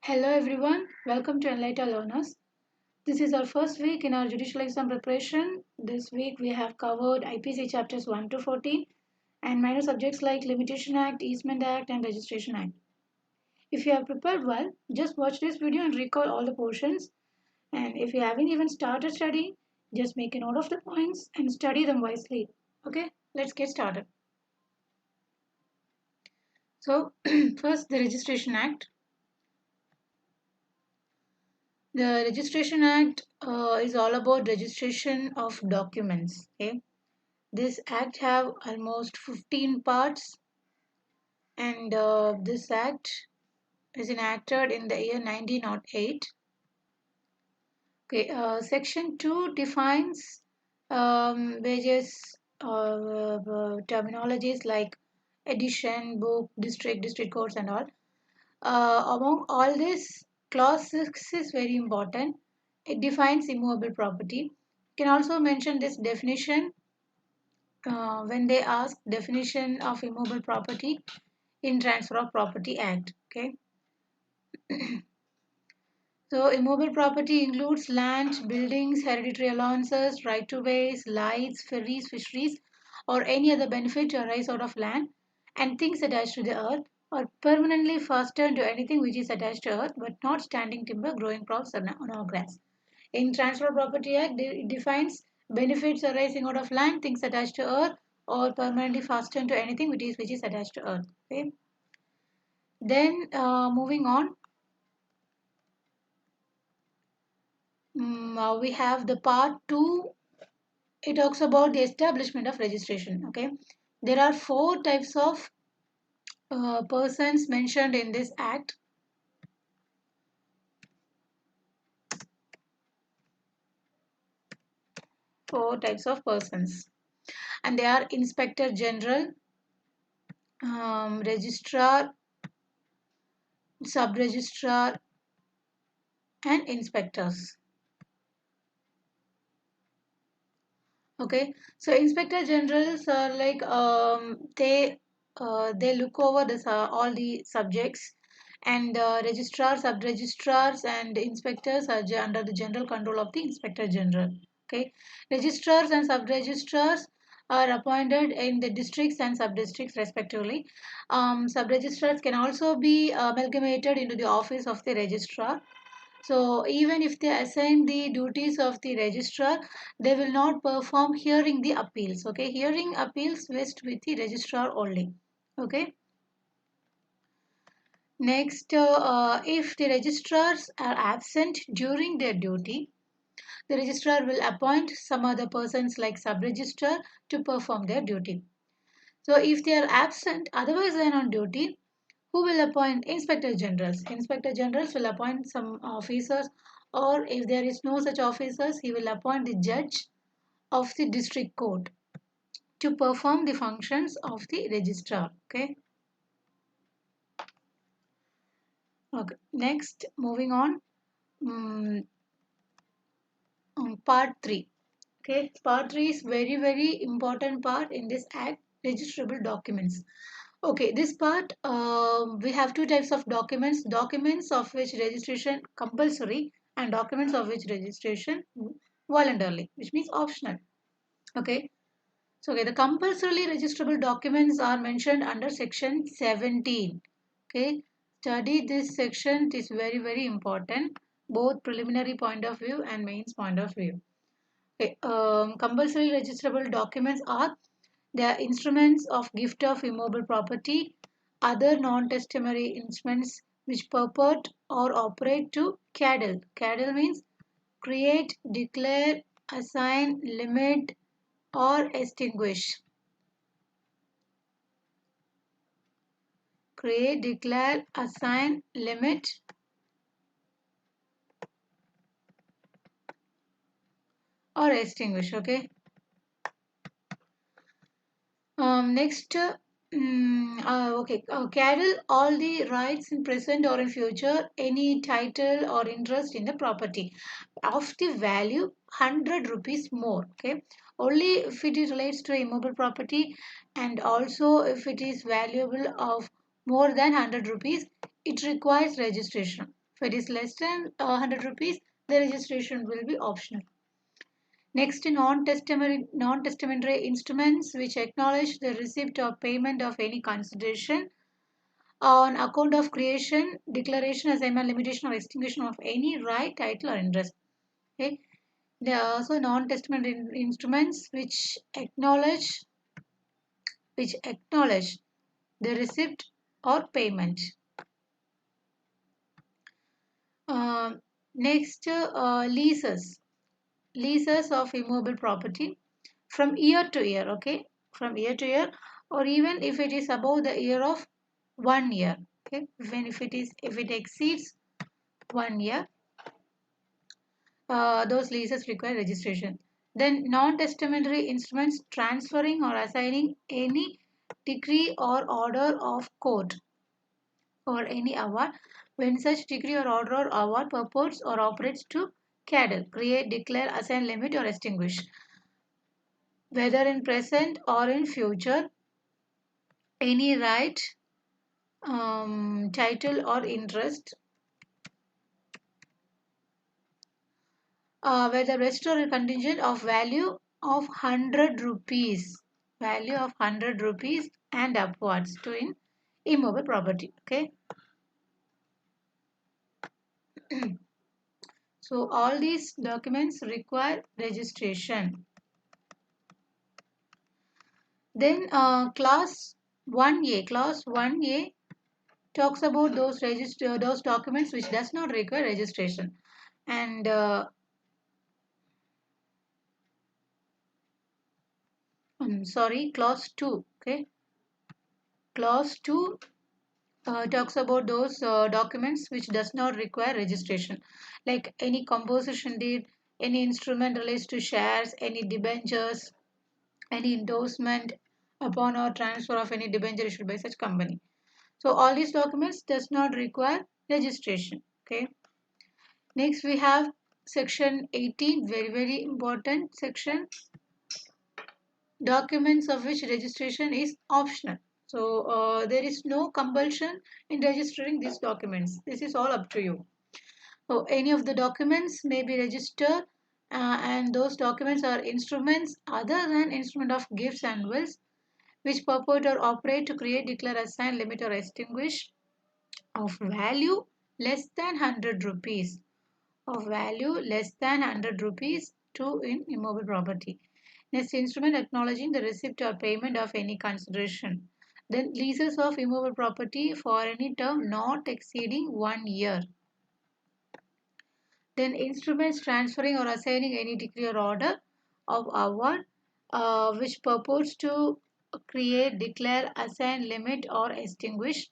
Hello everyone, welcome to Enlighten Learners. This is our first week in our judicial exam preparation. This week we have covered IPC chapters 1 to 14 and minor subjects like Limitation Act, Easement Act and Registration Act. If you have prepared well, just watch this video and recall all the portions. And if you haven't even started studying, just make a note of the points and study them wisely. Okay, let's get started. So, first the Registration Act. The Registration Act is all about registration of documents. Okay, this act have almost 15 parts, and this act is enacted in the year 1908. Okay, Section 2 defines various terminologies like edition, book, district courts, and all. Among all this, clause 6 is very important. It defines immovable property. You can also mention this definition when they ask definition of immovable property in Transfer of Property Act. Okay. So immovable property includes land, buildings, hereditary allowances, right to ways, lights, ferries, fisheries, or any other benefit to arise out of land, and things attached to the earth, or permanently fastened to anything which is attached to earth, but not standing timber, growing crops, or no grass. In Transfer of Property Act, it defines benefits arising out of land, things attached to earth, or permanently fastened to anything which is attached to earth. Okay. Then moving on, we have the part 2. It talks about the establishment of registration. Okay, there are four types of persons mentioned in this act. Four types of persons, and they are inspector general, registrar, sub registrar, and inspectors. Okay, so inspector generals are like they look over this all the subjects, and registrars, sub registrars, and inspectors are under the general control of the inspector general. Okay, registrars and sub registrars are appointed in the districts and sub districts respectively. Sub registrars can also be amalgamated into the office of the registrar. So even if they assign the duties of the registrar, they will not perform hearing the appeals. Okay, hearing appeals rest with the registrar only. Okay. Next, if the registrars are absent during their duty, the registrar will appoint some other persons like sub-registrar to perform their duty. So if they are absent, otherwise than on duty, who will appoint inspector generals? Inspector generals will appoint some officers, or if there is no such officers, he will appoint the judge of the district court to perform the functions of the registrar. Okay. Okay. Next, moving on. Um, on part 3. Okay, part 3 is very important part in this act, registrable documents. Okay, this part we have two types of documents of which registration compulsory and documents of which registration voluntarily, which means optional. Okay, so okay, the compulsorily registrable documents are mentioned under section 17. Okay, study this section. It is very important, both preliminary point of view and mains point of view. Okay, compulsory registrable documents are the instruments of gift of immobile property, other non-testimony instruments which purport or operate to CADL. CADL means create, declare, assign, limit, or extinguish. Create, declare, assign, limit, or extinguish. Okay. Next, okay, carry all the rights in present or in future, any title or interest in the property of the value 100 rupees more. Okay, only if it is relates to immobile property, and also if it is valuable of more than 100 rupees, it requires registration. If it is less than 100 rupees, the registration will be optional. Next, non-testamentary instruments which acknowledge the receipt or payment of any consideration on account of creation, declaration, assignment, limitation, or extinguishing of any right, title, or interest. Okay. There are also non-testament instruments which acknowledge the receipt or payment. Next, leases of immovable property from year to year. Okay, from year to year, or even if it is above the year of 1 year. Okay, if it exceeds 1 year, those leases require registration. Then non-testamentary instruments transferring or assigning any decree or order of court or any award when such decree or order or award purports or operates to cancel, create, declare, assign, limit, or extinguish, whether in present or in future, any right, title, or interest, whether register or contingent of value of 100 rupees and upwards to in immobile property. Okay. So all these documents require registration. Then class 1A talks about those documents which does not require registration. And sorry, clause 2. Okay, clause 2 talks about those documents which does not require registration, like any composition deed, any instrument relates to shares, any debentures, any endorsement upon or transfer of any debenture issued by such company. So all these documents does not require registration. Okay. Next we have section 18, very very important section, documents of which registration is optional. So there is no compulsion in registering these documents. This is all up to you. So any of the documents may be registered, and those documents are instruments other than instrument of gifts and wills which purport or operate to create, declare, assign, limit, or extinguish of value less than 100 rupees to in immobile property. Next, instrument acknowledging the receipt or payment of any consideration. Then leases of immobile property for any term not exceeding 1 year. Then instruments transferring or assigning any decree or order of award which purports to create, declare, assign, limit, or extinguish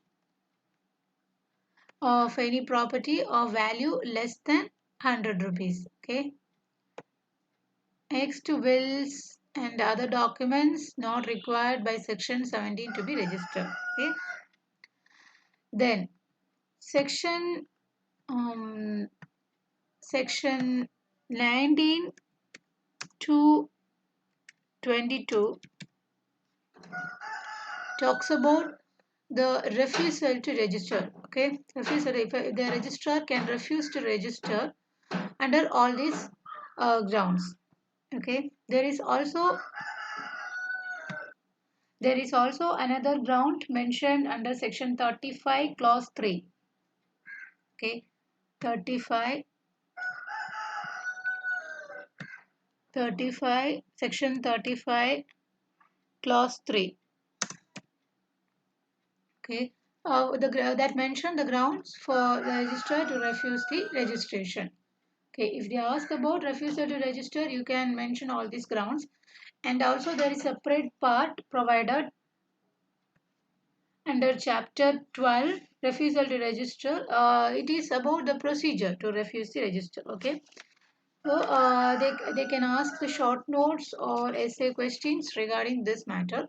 of any property of value less than 100 rupees. Okay. Next, wills and other documents not required by section 17 to be registered. Okay. Then section um, section 19 to 22 talks about the refusal to register. Okay, refusal, if the registrar can refuse to register under all these grounds. Okay, there is also another ground mentioned under section 35 clause 3. Okay, 35 section 35 clause 3. Okay, that mentioned the grounds for the registrar to refuse the registration. Okay, if they ask about refusal to register, you can mention all these grounds. And also there is a separate part provided under chapter 12, refusal to register. It is about the procedure to refuse the register. Okay, so they can ask the short notes or essay questions regarding this matter.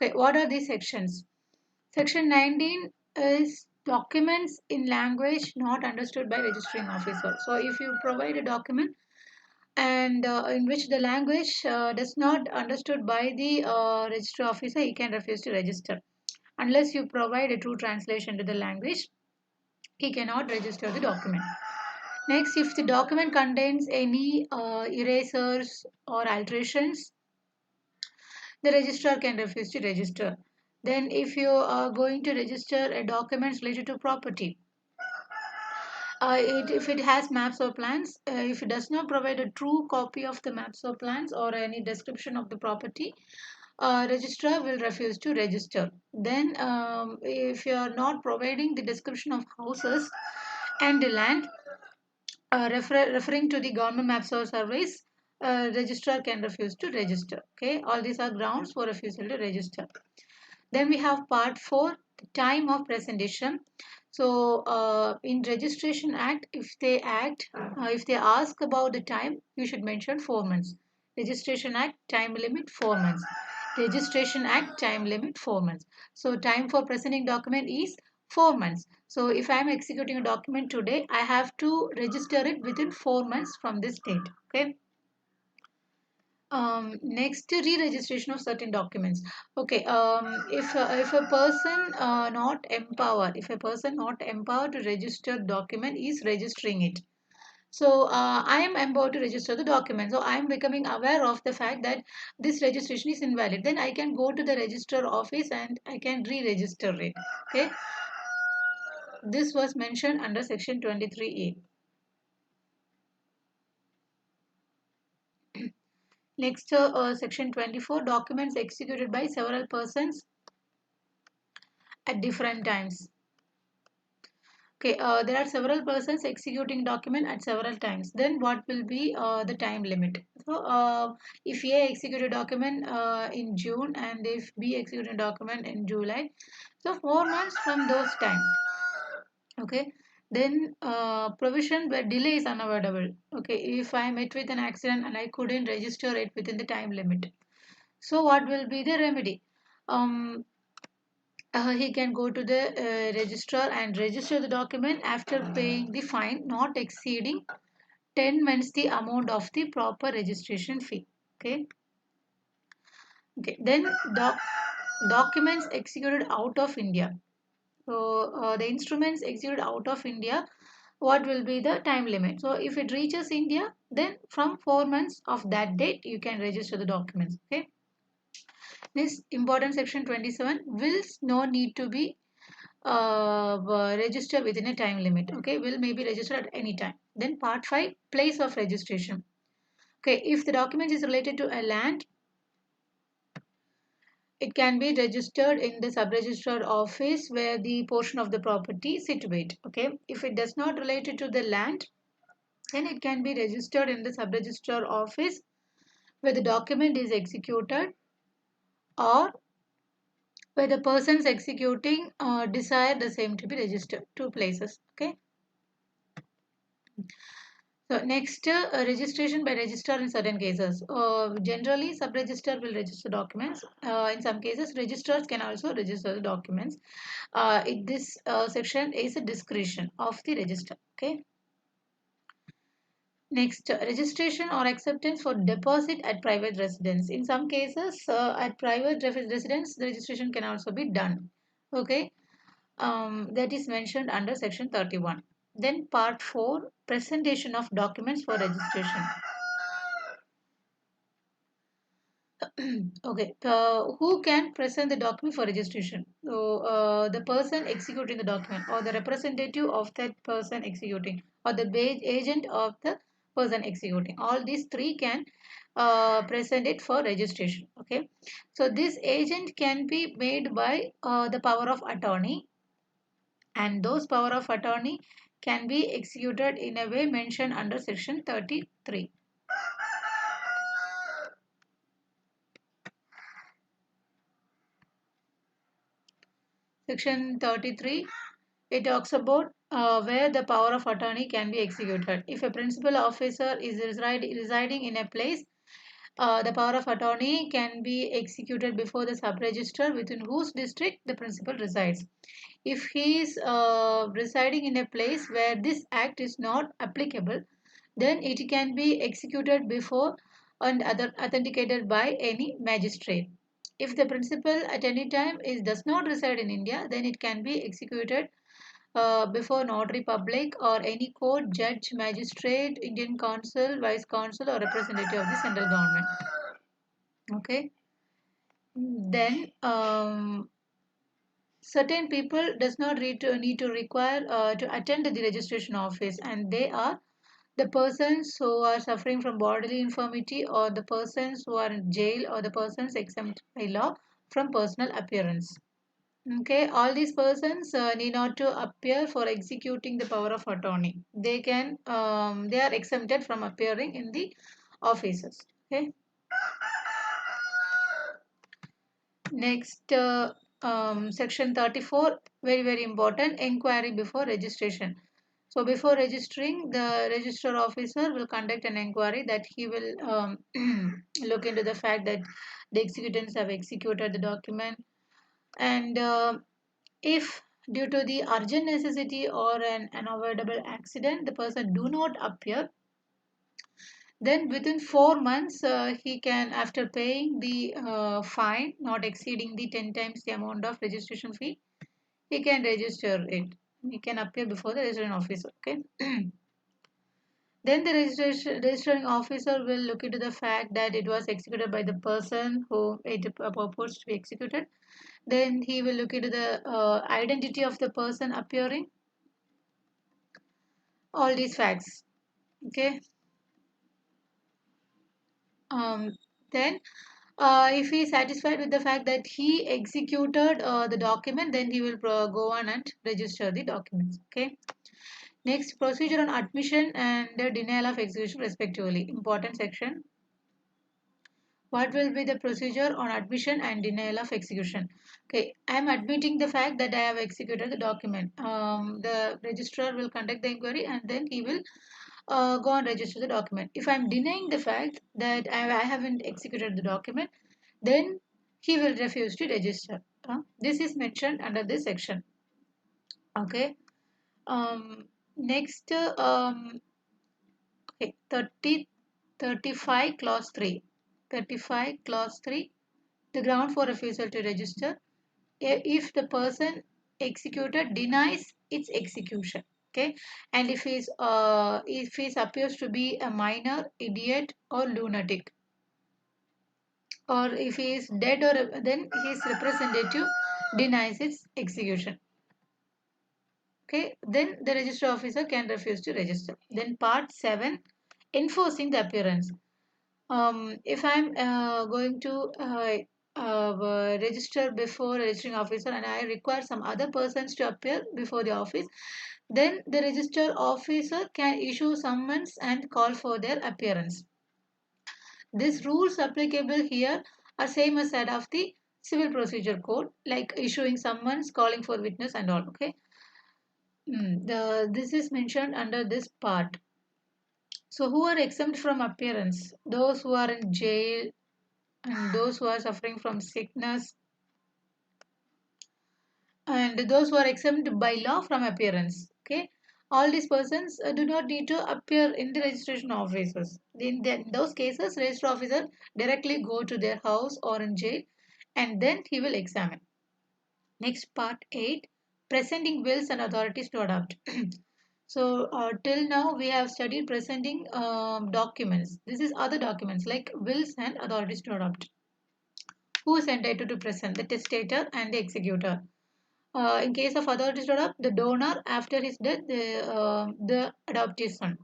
Okay, what are these sections? Section 19 is documents in language not understood by registering officer. So if you provide a document and in which the language does not understood by the registry officer, he can refuse to register unless you provide a true translation to the language. he cannot register the document. Next, if the document contains any erasers or alterations, the registrar can refuse to register. Then, if you are going to register a document related to property, if it has maps or plans, if it does not provide a true copy of the maps or plans or any description of the property, registrar will refuse to register. Then, if you are not providing the description of houses and the land, referring to the government maps or surveys, registrar can refuse to register. Okay, all these are grounds for refusal to register. Then we have part 4, the time of presentation. So in Registration Act, if they ask about the time, you should mention 4 months. Registration Act time limit 4 months. Registration Act time limit 4 months. So time for presenting document is 4 months. So if I am executing a document today, I have to register it within 4 months from this date. Okay. Next, re-registration of certain documents. Okay, if a person if a person not empowered to register document is registering it. So I am empowered to register the document. So I am becoming aware of the fact that this registration is invalid. Then I can go to the registrar office and I can re-register it. Okay, this was mentioned under section 23A. Next, section 24, documents executed by several persons at different times. Okay, there are several persons executing document at several times. Then what will be the time limit? So if A execute a document in June and if B execute a document in July, so 4 months from those time. Okay. Then provision where delay is unavoidable. Okay, if I met with an accident and I couldn't register it within the time limit. So what will be the remedy? Um, he can go to the registrar and register the document after paying the fine not exceeding 10 months the amount of the proper registration fee. Okay. Okay. Then documents executed out of India. So the instruments executed out of India, what will be the time limit? So if it reaches India, then from 4 months of that date you can register the documents. Okay. This important section 27, wills no need to be register within a time limit. Okay, will may be registered at any time. Then part 5, place of registration. Okay, if the document is related to a land, it can be registered in the sub-registrar office where the portion of the property is situate. Okay, if it does not relate to the land, then it can be registered in the sub-registrar office where the document is executed or where the persons executing desire the same to be registered. Two places. Okay. So next, registration by registrar in certain cases. Generally, sub-registrar will register documents. In some cases, registrars can also register the documents. This section is a discretion of the registrar. Okay. Next, registration or acceptance for deposit at private residence. In some cases, at private residence, the registration can also be done. Okay. That is mentioned under section 31. Then part 4, presentation of documents for registration. Okay, who can present the document for registration? So, the person executing the document or the representative of that person executing or the agent of the person executing. All these three can present it for registration. Okay, so this agent can be made by the power of attorney, and those power of attorney can be executed in a way mentioned under section 33. Section 33, it talks about where the power of attorney can be executed. If a principal officer is residing in a place, the power of attorney can be executed before the sub-register within whose district the principal resides. If he is residing in a place where this act is not applicable, then it can be executed before and other authenticated by any magistrate. If the principal at any time does not reside in India, then it can be executed before notary public or any court, judge, magistrate, Indian consul, vice consul, or representative of the central government. Okay. Then certain people does not need to require to attend the registration office, and they are the persons who are suffering from bodily infirmity, or the persons who are in jail, or the persons exempt by law from personal appearance. Okay, all these persons need not to appear for executing the power of attorney. They are exempted from appearing in the offices. Okay. Next, section 34, very, very important, inquiry before registration. So before registering, the register officer will conduct an inquiry that he will look into the fact that the executants have executed the document, and if due to the urgent necessity or an unavoidable accident, the person do not appear, then within 4 months, he can, after paying the fine not exceeding the 10 times the amount of registration fee, he can register it. He can appear before the registration officer. Okay. Then the registering officer will look into the fact that it was executed by the person who it purports to be executed. Then he will look into the identity of the person appearing, all these facts. Okay. Um, then if he is satisfied with the fact that he executed the document, then he will go on and register the documents. Okay. Next, procedure on admission and denial of execution respectively. Important section. What will be the procedure on admission and denial of execution? Okay, I am admitting the fact that I have executed the document. The registrar will conduct the inquiry, and then he will go and register the document. If I am denying the fact that I haven't executed the document, then he will refuse to register. This is mentioned under this section. Okay. Next, okay, 35 clause 3. 35 clause 3. The ground for refusal to register, if the person executed denies its execution. Okay. And if he appears to be a minor, idiot, or lunatic, or if he is dead, or then his representative denies its execution. Okay, then the register officer can refuse to register. Then part 7, enforcing the appearance. If I'm going to register before a registering officer, and I require some other persons to appear before the office, then the register officer can issue summons and call for their appearance. These rules applicable here are same as that of the civil procedure code, like issuing summons, calling for witness, and all. Okay. This is mentioned under this part. So who are exempt from appearance? Those who are in jail, and those who are suffering from sickness, and those who are exempt by law from appearance. Okay, all these persons do not need to appear in the registration offices. In those cases, register officer directly go to their house or in jail, and then he will examine. Next, part 8, presenting wills and authorities to adopt. So till now we have studied presenting documents. This is other documents like wills and authorities to adopt. Who is entitled to present? The testator and the executor. In case of authorities to adopt, the donor, after his death, the adopted son.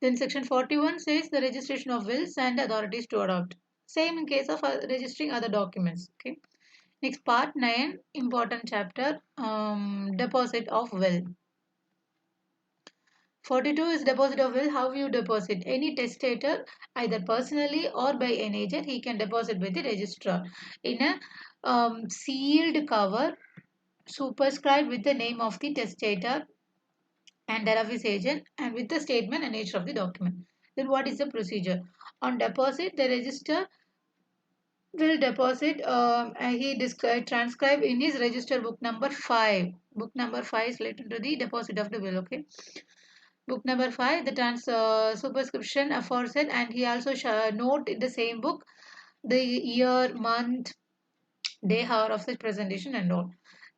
Then section 41 says the registration of wills and authorities to adopt. Same in case of registering other documents. Okay. Next, part 9, important chapter, deposit of will. 42 is deposit of will. How you deposit? Any testator, either personally or by an agent, he can deposit with the registrar in a sealed cover, superscribed with the name of the testator and that of his agent, and with the statement and nature of the document. Then what is the procedure? On deposit, the registrar will deposit, transcribe in his register book number 5. Book number 5 is related to the deposit of the will. Okay. Book number 5, the superscription aforesaid, and he also note in the same book the year, month, day, hour of such presentation and all.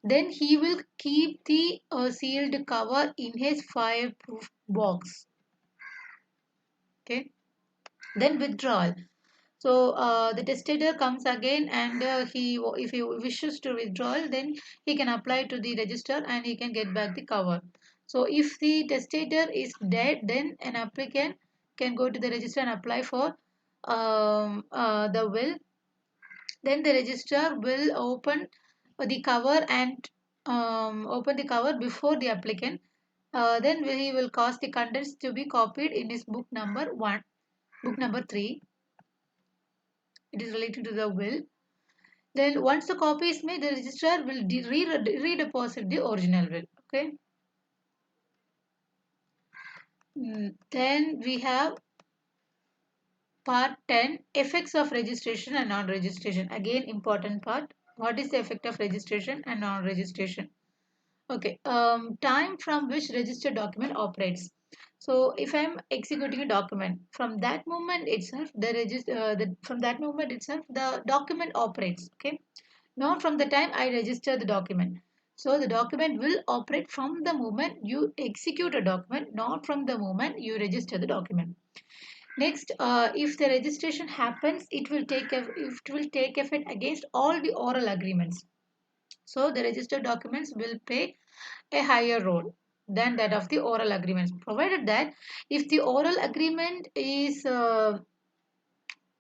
then he will keep the sealed cover in his fireproof box. Okay. Then withdrawal. So the testator comes again, and if he wishes to withdraw, then he can apply to the register and he can get back the cover. So if the testator is dead, then an applicant can go to the register and apply for the will. Then the registrar will open the cover and open the cover before the applicant. Then he will cause the contents to be copied in his book number 1, book number 3. It is related to the will. Then once the copy is made, the registrar will redeposit the original will. Okay. Then we have part 10, effects of registration and non-registration. Again, important part. What is the effect of registration and non-registration? Okay. Time from which registered document operates. So if I'm executing a document, from that moment itself, from that moment itself, the document operates. Okay. Not from the time I register the document. So the document will operate from the moment you execute a document, not from the moment you register the document. Next, if the registration happens, it will take effect against all the oral agreements. So the registered documents will play a higher role than that of the oral agreements, provided that if the oral agreement is if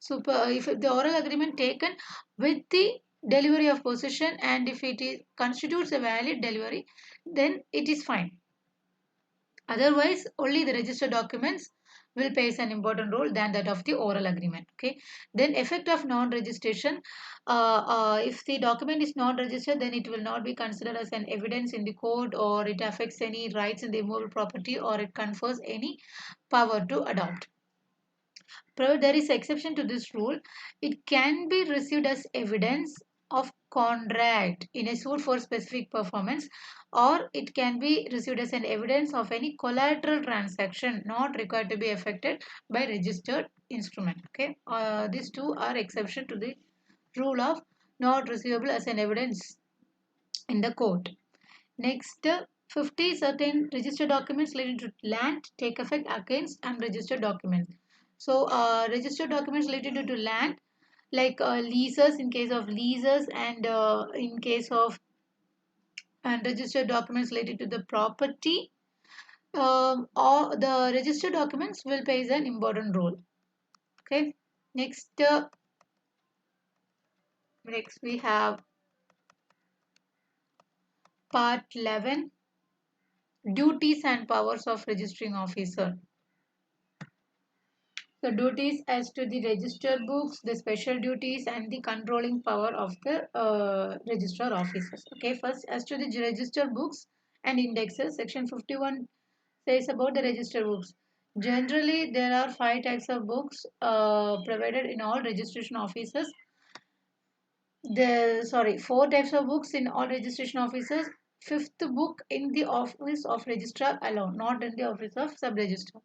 the oral agreement taken with the delivery of possession, and if it is constitutes a valid delivery, then it is fine. Otherwise, only the registered documents will play an important role than that of the oral agreement. Okay. Then effect of non-registration. If the document is non-registered, then it will not be considered as an evidence in the court, or it affects any rights in the immovable property, or it confers any power to adopt. Provided there is exception to this rule, it can be received as evidence of contract in a suit for specific performance, or it can be received as an evidence of any collateral transaction not required to be effected by registered instrument. Okay, these two are exception to the rule of not receivable as an evidence in the court. Next, 50 certain registered documents related to land take effect against unregistered documents. So, registered documents related to land, like leases in case of leases, and in case of unregistered documents related to the property, or the registered documents will play an important role. Okay. Next, next we have part 11, duties and powers of registering officer. The duties as to the register books, the special duties, and the controlling power of the registrar officers. Okay, first as to the register books and indexes, section 51 says about the register books. Generally, there are 5 types of books provided in all registration offices. 4 types of books in all registration offices. Fifth book in the office of registrar alone, not in the office of sub-registrar.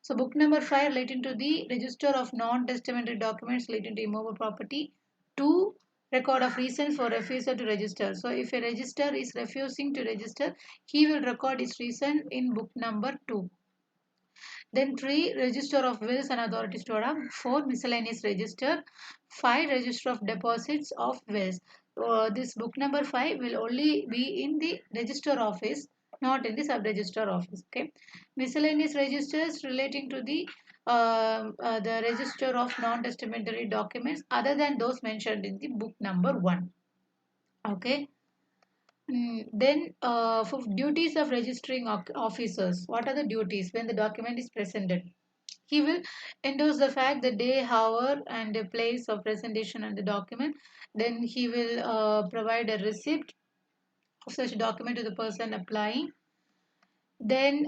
So book number 5 relating to the register of non-testamentary documents relating to immovable property. 2, record of reasons for refusal to register. So if a register is refusing to register, he will record his reason in book number 2. Then 3, register of wills and authorities to adopt. 4, miscellaneous register. 5, register of deposits of wills. This book number 5 will only be in the register office, not in the sub-register office. Okay. Miscellaneous registers relating to the register of non-testamentary documents other than those mentioned in the book number 1. Okay. Then for duties of registering officers, what are the duties when the document is presented? He will endorse the fact, the day, hour, and the place of presentation on the document. Then he will provide a receipt of such document to the person applying. Then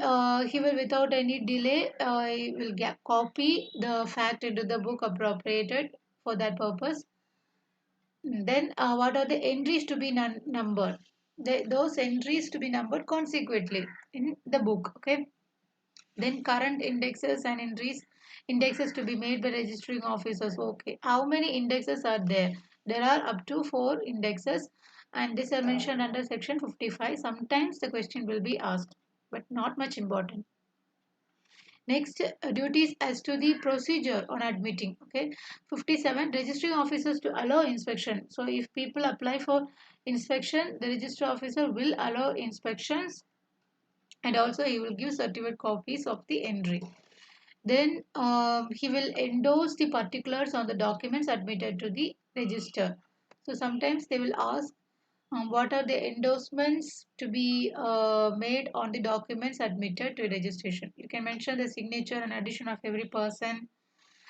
he will, without any delay, he will copy the fact into the book appropriated for that purpose. Then what are the entries to be numbered? Those entries to be numbered consequently in the book. Okay. Then current indexes and indexes to be made by registering officers. Okay. How many indexes are there? There are up to 4 indexes. and these are mentioned under section 55. Sometimes the question will be asked, but not much important. Next, duties as to the procedure on admitting. Okay, 57, registering officers to allow inspection. So if people apply for inspection, the registrar officer will allow inspections, and also he will give certificate copies of the entry. Then he will endorse the particulars on the documents admitted to the register. So sometimes they will ask what are the endorsements to be made on the documents admitted to registration. You can mention the signature and addition of every person,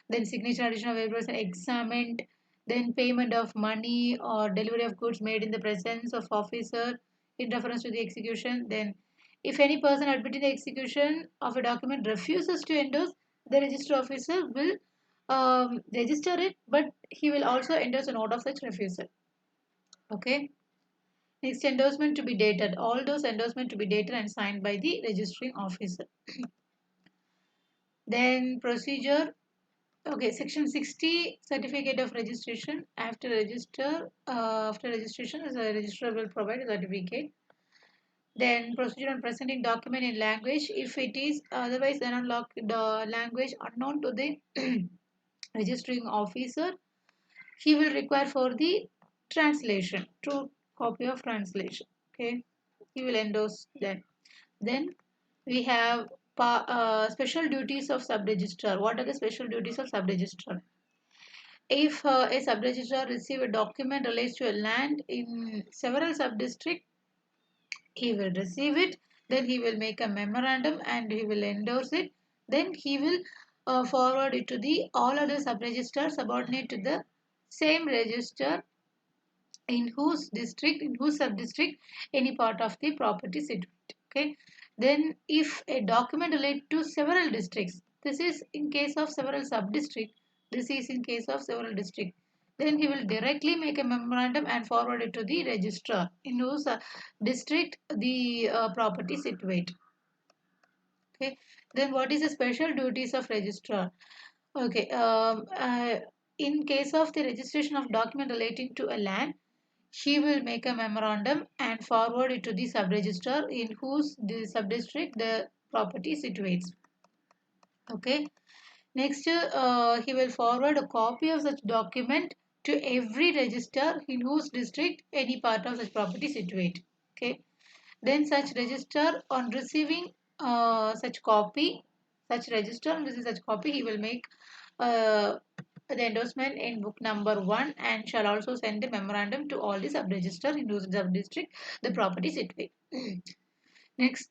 then signature and addition of every person examined, then payment of money or delivery of goods made in the presence of officer in reference to the execution. Then if any person admitting the execution of a document refuses to endorse, the register officer will register it, but he will also endorse a note of such refusal. Okay. Next, endorsement to be dated. All those endorsement to be dated and signed by the registering officer. Then procedure. Okay, section 60, certificate of registration. After registration, the registrar will provide a certificate. Then procedure on presenting document in language. If it is otherwise an unlocked language unknown to the registering officer, he will require for the translation, true copy of translation. Okay, he will endorse that. Then we have special duties of sub-registrar. What are the special duties of sub-registrar? If a sub-registrar receive a document relates to a land in several sub-districts, he will receive it. Then he will make a memorandum and he will endorse it. Then he will forward it to the all other sub-registrars subordinate to the same register in whose sub-district any part of the property is situated. Okay. Then if a document relate to several districts, this is in case of several sub-district, this is in case of several district, then he will directly make a memorandum and forward it to the registrar in whose district the property situate. Okay. Then what is the special duties of registrar? Okay. In case of the registration of document relating to a land, she will make a memorandum and forward it to the sub-registrar in whose the sub-district the property situates. Okay. Next, he will forward a copy of such document to every register in whose district any part of such property situate. Okay. Then such register on receiving such register on receiving such copy, he will make uh, the endorsement in book number 1 and shall also send a memorandum to all the sub-register in whose sub-district the property situate. Next,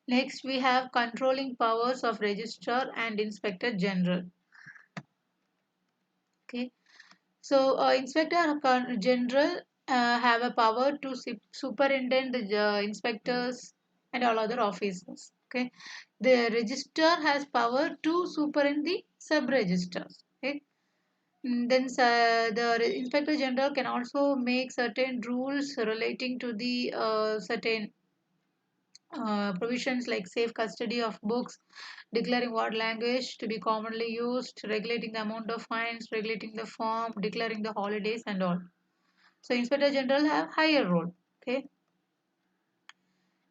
next we have controlling powers of registrar and inspector general. Okay. So, Inspector General have a power to superintend the inspectors and all other officers. Okay, the register has power to superintend the sub-registers. Okay, then the Inspector General can also make certain rules relating to the certain provisions like safe custody of books, declaring what language to be commonly used, regulating the amount of fines, regulating the form, declaring the holidays and all. So Inspector General have higher role. Okay.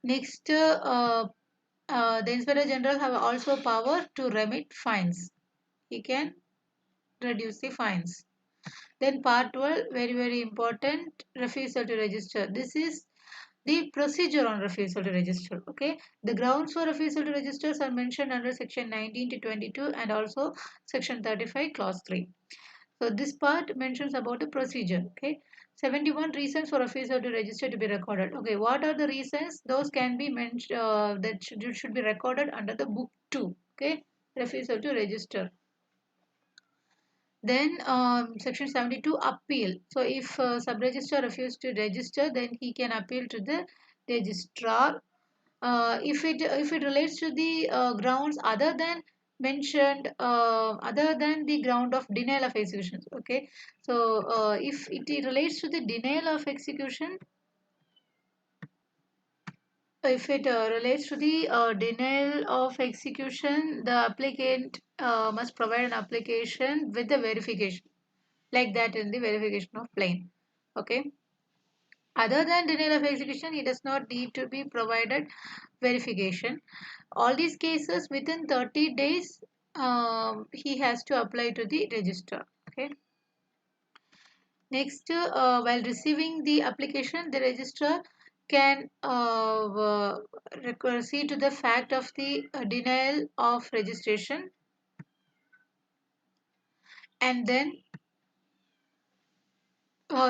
Next, the Inspector General have also power to remit fines. He can reduce the fines. Then part 12, very important, refusal to register. This is the procedure on refusal to register. Okay, the grounds for refusal to registers are mentioned under section 19 to 22 and also section 35 clause 3. So this part mentions about the procedure. Okay, 71 reasons for refusal to register to be recorded. Okay, what are the reasons? Those can be mentioned that should be recorded under the book 2. Okay, refusal to register. Then section 72, appeal. So if sub-registrar refuses to register, then he can appeal to the registrar. If it relates to the grounds other than the ground of denial of execution. Okay, so if it relates to the denial of execution, if it relates to the denial of execution, the applicant must provide an application with the verification. like that in the verification of plain. Okay. Other than denial of execution, he does not need to be provided verification. All these cases within 30 days, he has to apply to the register. Okay. Next, while receiving the application, the registrar can see to the fact of the denial of registration, and then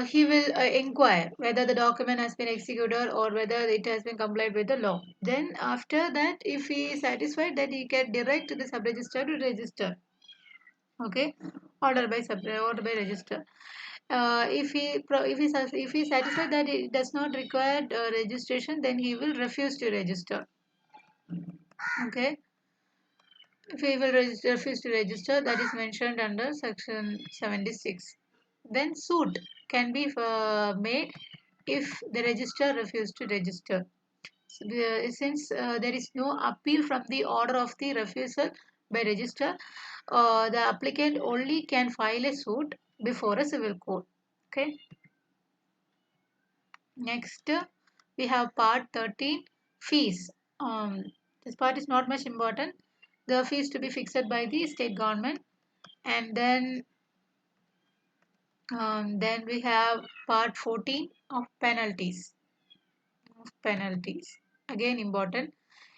he will inquire whether the document has been executed or whether it has been complied with the law. Then after that, if he is satisfied, that he can direct the sub-registrar to register. Okay, order by register. If he satisfied that it does not require registration, then he will refuse to register. Okay, if he will refuse to register, that is mentioned under section 76. Then suit can be made if the registrar refused to register. Since there is no appeal from the order of the refusal by registrar, the applicant only can file a suit before a civil court. Okay. Next, we have part 13, fees. This part is not much important. The fees to be fixed by the state government. And then we have part 14 of penalties. Penalties. Again important.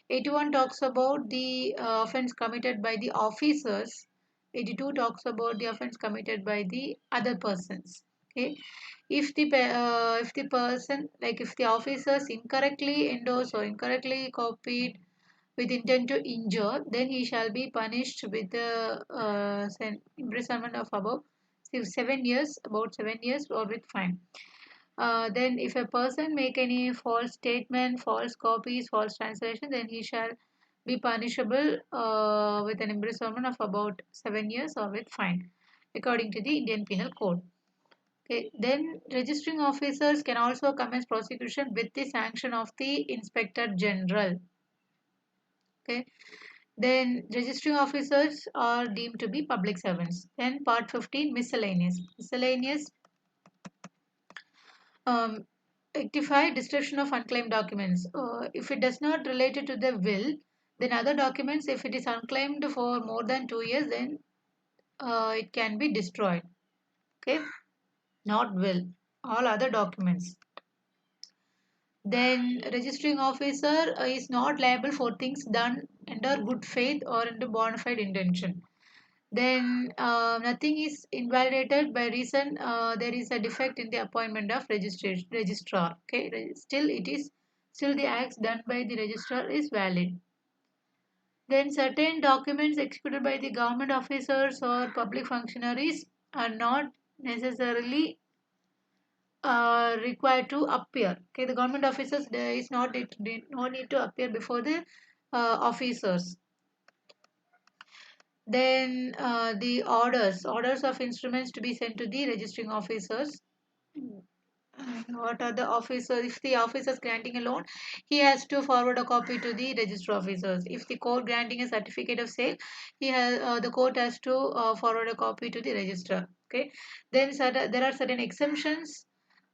81 talks about the offense committed by the officers. 82 talks about the offense committed by the other persons. Okay, if the person, like if the officers incorrectly endorsed or incorrectly copied with intent to injure, then he shall be punished with the imprisonment of about 7 years, about 7 years, or with fine. Then if a person make any false statement, false copies, false translation, then he shall be punishable with an imprisonment of about 7 years or with fine, according to the Indian Penal Code. Okay. Then registering officers can also commence prosecution with the sanction of the Inspector General. Okay. Then registering officers are deemed to be public servants. Then part 15, miscellaneous. Miscellaneous, um, rectify destruction of unclaimed documents. If it does not relate to the will, then other documents, if it is unclaimed for more than 2 years, then it can be destroyed. Okay, not will, all other documents. Then registering officer is not liable for things done under good faith or under bona fide intention. Then nothing is invalidated by reason there is a defect in the appointment of registrar. Okay, still the acts done by the registrar is valid. Then certain documents executed by the government officers or public functionaries are not necessarily required to appear. Okay, the government officers, there is no need to appear before the officers. Then the orders of instruments to be sent to the registering officers. What are the officers? If the officer is granting a loan, he has to forward a copy to the register officers. If the court granting a certificate of sale, the court has to forward a copy to the registrar. Okay. Then there are certain exemptions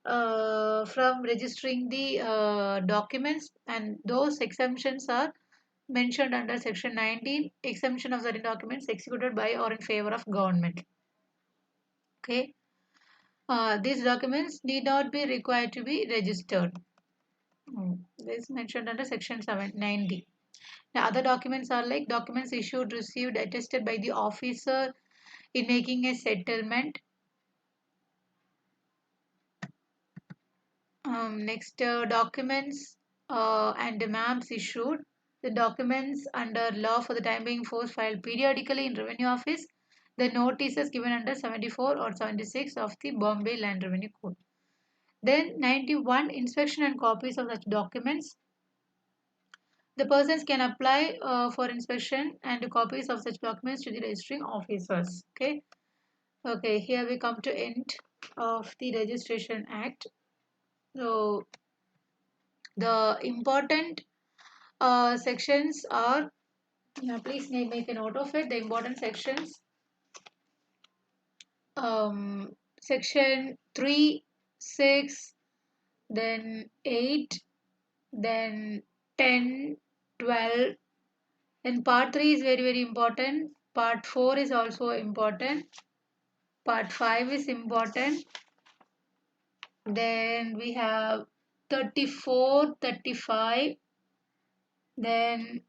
from registering the documents, and those exemptions are mentioned under section 19, exemption of certain documents executed by or in favor of government. Okay, these documents need not be required to be registered. This is mentioned under section 790. Now other documents are like documents issued, received, attested by the officer in making a settlement. Next, documents and the maps issued. The documents under law for the time being force filed periodically in Revenue Office. The notices given under 74 or 76 of the Bombay Land Revenue Code. Then 91, inspection and copies of such documents. The persons can apply for inspection and copies of such documents to the registering officers. Okay. Okay. Here we come to end of the Registration Act. So the important sections are, yeah, please make a note of it. The important sections, section 3, 6, then 8, then 10, 12. Then part 3 is very, very important. Part 4 is also important. Part 5 is important. Then we have 34, 35. Then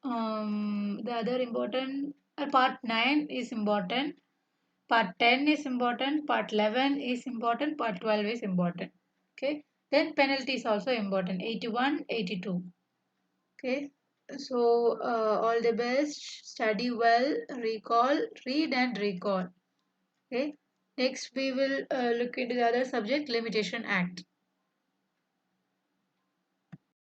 the other important part 9 is important. Part 10 is important. Part 11 is important. Part 12 is important. Okay. Then penalty is also important. 81, 82. Okay. So all the best. Study well. Recall. Read and recall. Okay. Next we will look into the other subject, Limitation Act.